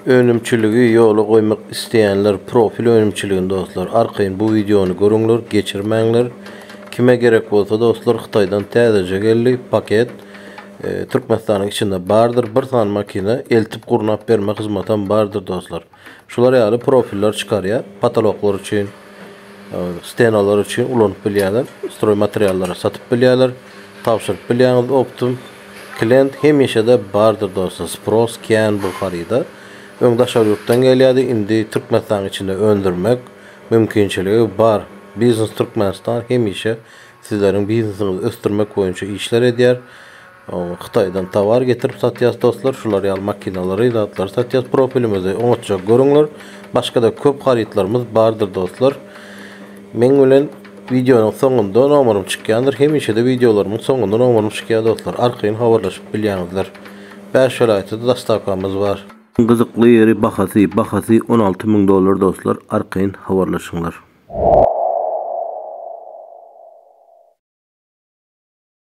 önümçülüğü yola koymak isteyenler profil önümçülüğünde dostlar. Arkayın bu videonu görüngler, geçirmeyenler. Kime gerek olsa dostlar Xitaydan täzece geldi paket. Türkmenistan'ın içinde bardır. Bir tane makine eltip kurnap berme hizmetan bardır dostlar. Şular ýaly profiller çıkarya. Patologlar için, stenalar için ulanıp bilýärler. Stroy materiallara satıp bilýärler. Tavşyryp bilýäňiz optum. Klient hemişe de bardır dostlar. Spros kän bu harida. Öňdaşar ýurtdan gelýärdi. Indi Türkmenistan içinde öndürmek mümkinçiligi bar. Business Türkmenistan hemişe sizlerin biznesinizi östürmek boýunça işler edýär. Xitaydan tovar getirip satýas dostlar. Şular ýaly makinalary, zatlar satýas. Profilimizi oňatça görüňler. Başga da köp haritlarymız bardır dostlar. Men bilen videonun soňunda nomerim çykýandyr. Hemişe de videolarymyň soňunda nomerim çykýar dostlar. Arkaýyn habarlaşyp bilýäňizler. Bäş şolaýatda dastakamyz bar. Gyzykly ýeri bahasy $16.000 dostlar. Arkaýyn habarlaşyňlar.